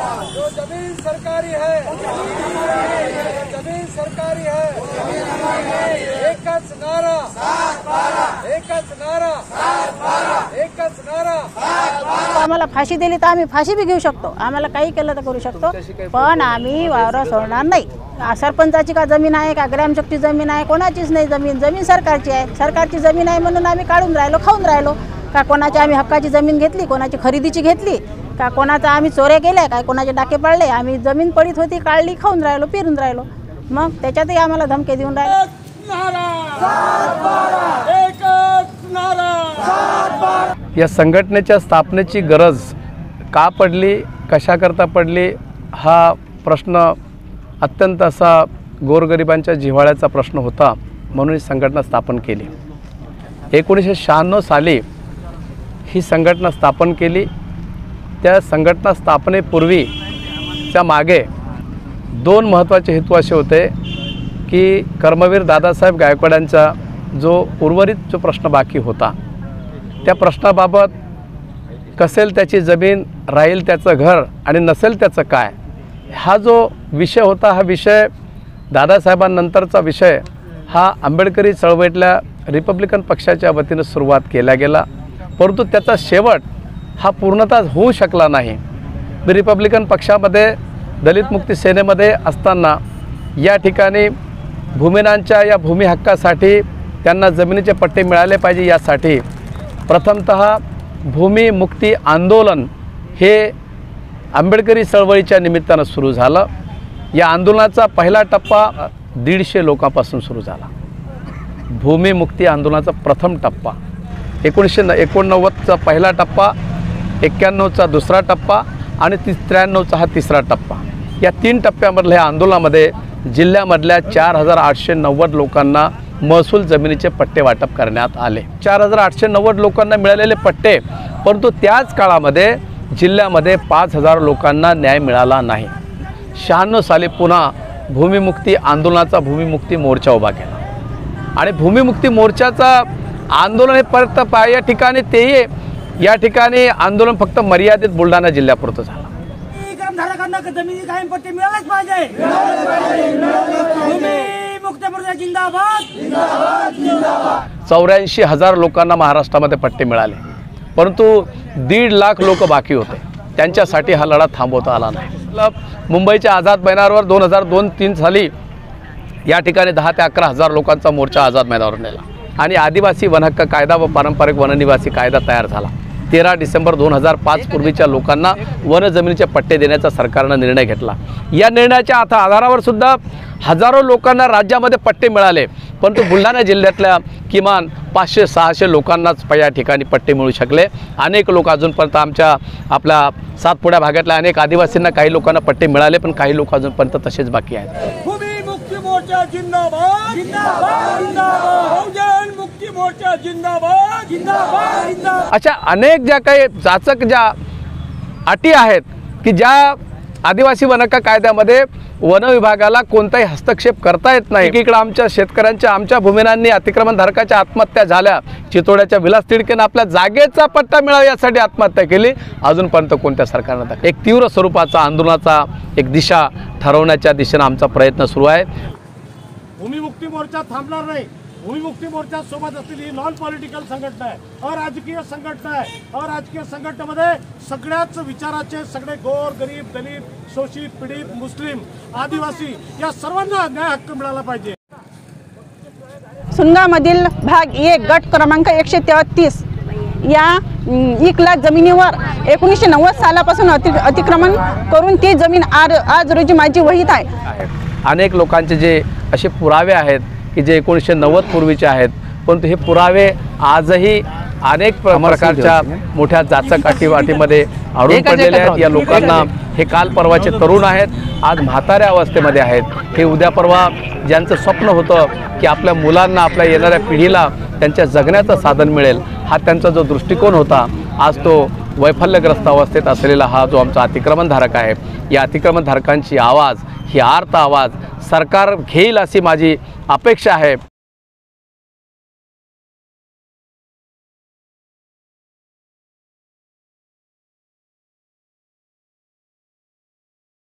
जो जमीन सरकारी है, जमीन सरकारी है, एकच नारा, एकच नारा, एकच नारा। आम्हाला फाशी दिली तर आम्ही फाशी बी घेऊ शकतो, आम्हाला काही केलं तर करू शकतो, पण आम्ही वावर सोडणार नाही। सरपंचाची का जमीन आहे का ग्रामशक्ती जमीन आहे, कोणाचीच नाही जमीन, जमीन सरकारची आहे। सरकारची जमीन आहे म्हणून आम्ही काढून राहिलो, खाऊन राहिलो का? कोणाची आम्ही हक्काची जमीन घेतली, कोणाची खरेदीची घेतली का? कोणाचा आम्ही चोऱ्या केल्या काय? कोणाचे डाके पाडले? आम्ही जमीन पडीत होती, काढली, खाऊन राहिलो, पेरून राहिलो, मग त्याच्यातही आम्हाला धमके देऊन राहिले। या संघटनेच्या स्थापनेची गरज का पडली, कशाकरता पडली, हा प्रश्न अत्यंत असा गोरगरिबांच्या जिव्हाळ्याचा प्रश्न होता, म्हणून ही संघटना स्थापन केली। 1996 साली ही संघटना स्थापन केली। त्या संघटना स्थापनेपूर्वीच्या मागे दोन महत्त्वाचे हेतू असे होते की कर्मवीर दादासाहेब गायकवाडांचा जो उर्वरित जो प्रश्न बाकी होता, त्या प्रश्नाबाबत कसेल त्याची जमीन, राहील त्याचं घर आणि नसेल त्याचं काय, हा जो विषय होता, हा विषय दादासाहेबांनंतरचा विषय हा आंबेडकरी चळवळीतल्या रिपब्लिकन पक्षाच्या वतीनं सुरुवात केला गेला, परंतु त्याचा शेवट हा पूर्णतः होऊ शकला नाही। रिपब्लिकन पक्षामध्ये दलित मुक्ती सेनेमध्ये असताना या ठिकाणी भूमिहीनांच्या या भूमी हक्कासाठी त्यांना जमिनीचे पट्टे मिळाले पाहिजे, यासाठी प्रथमतः भूमी मुक्ती आंदोलन हे आंबेडकरी चळवळीच्या निमित्तानं सुरू झालं। या आंदोलनाचा पहिला टप्पा 150 लोकांपासून सुरू झाला। भूमी मुक्ती आंदोलनाचा प्रथम टप्पा 1989चा पहिला टप्पा, 91चा दुसरा टप्पा आणि 93चा हा तिसरा टप्पा। या 3 टप्प्यामधल्या या आंदोलनामध्ये जिल्ह्यामधल्या 4890 लोकांना महसूल जमिनीचे पट्टे वाटप करण्यात आले। 4890 लोकांना मिळालेले पट्टे, परंतु त्याच काळामध्ये जिल्ह्यामध्ये 5000 लोकांना न्याय मिळाला नाही। 96 साली पुन्हा भूमिमुक्ती आंदोलनाचा भूमिमुक्ती मोर्चा उभा केला आणि भूमिमुक्ती मोर्चाचा आंदोलन हे परत या ठिकाणी तेही या ठिकाणी आंदोलन फक्त मर्यादित बुलढाणा जिल्ह्यापुरतं झालं। ग्रामधारकांना जमिनी कायम पट्टे मिळालेच पाहिजे। भूमिमुक्ती मोर्चा जिंदाबाद, जिंदाबाद, जिंदाबाद। 84,000 लोकांना महाराष्ट्रामध्ये पट्टे मिळाले, परंतु 1.5 लाख लोक बाकी होते, त्यांच्यासाठी हा लढा थांबवता आला नाही। मुंबईच्या आझाद मैदानावर 2002-03 साली या ठिकाणी 10 ते 11,000 लोकांचा मोर्चा आझाद मैदानावर नेला आणि आदिवासी वनहक्क कायदा व पारंपरिक वननिवासी कायदा तयार झाला। 13 डिसेंबर 2005 पूर्वीच्या लोकांना वन जमिनीचे पट्टे देण्याचा सरकारने निर्णय घेतला। या निर्णयाच्या आधारावर सुद्धा हजारो लोकांना राज्यामध्ये पट्टे मिळाले, परंतु बुलढाणा जिल्ह्यातल्या किमान 500-600 लोकांनाच या ठिकाणी पट्टे मिळू शकले। अनेक लोक अजूनपर्यंत आपल्या सातपुड्या भागातल्या अनेक आदिवासींना काही लोकांना पट्टे मिळाले, पण काही लोक अजूनपर्यंत तसेच बाकी आहेत। भूमिमुक्ती मोर्चा जिंदाबाद, जिंदाबाद, जिंदाबाद। बहुजन मुक्ती मोर्चा जिंदाबाद, जिंदाबाद, जिंदाबाद। अशा अनेक ज्या काही जाचक ज्या अटी आहेत की ज्या आदिवासी वनहक्क कायद्यामध्ये वन विभागाला कोणताही हस्तक्षेप करता येत नाही। एकीकडे आमच्या शेतकऱ्यांच्या, आमच्या भूमिहीनांनी, अतिक्रमणधारकाच्या आत्महत्या झाल्या, चितोड्याच्या विलास तिडकेनं आपल्या जागेचा पट्टा मिळावा यासाठी आत्महत्या केली, अजूनपर्यंत कोणत्या सरकारनं एक तीव्र स्वरूपाचा आंदोलनाचा एक दिशा ठरवण्याच्या दिशेने आमचा प्रयत्न सुरू आहे। भूमिमुक्ती मोर्चा थांबणार नाही। भूमिमुक्ती मोर्चा सोबत असलेली नॉन पॉलिटिकल संघटना आहे, अराजकीय संघटना आहे। अराजकीय संघटनेमध्ये सगळ्याच विचाराचे, सगळे गोर गरीब, दलित, शोषित, पीडित, मुस्लिम, आदिवासी या सर्वांना न्याय हक्क मिळाला पाहिजे। सुनगामधील भाग 1 गट क्रमांक 133 या 1 लाख जमिनीवर 1990 सालापासून अतिक्रमण करून ती जमीन आज रोजी माझी वहीत आहे। अनेक लोकांचे जे असे पुरावे आहेत की जे 1990 पूर्वीचे आहेत, परंतु हे पुरावे आजही अनेक प्रकारच्या मोठ्या जाचक अटीवाटीमध्ये अडून पडलेले आहेत। या लोकांना हे काल परवाचे तरुण आहेत, आज म्हाताऱ्या अवस्थेमध्ये आहेत। हे उद्या परवा ज्यांचं स्वप्न होतं की आपल्या मुलांना, आपल्या येणाऱ्या पिढीला त्यांच्या जगण्याचं साधन मिळेल, हा त्यांचा जो दृष्टिकोन होता, आज तो वैफल्यग्रस्त अवस्थेत असलेला हा जो आमचा अतिक्रमणधारक आहे, या अतिक्रमणधारकांची आवाज, ही आर्त आवाज सरकार घेईल अशी माझी अपेक्षा आहे।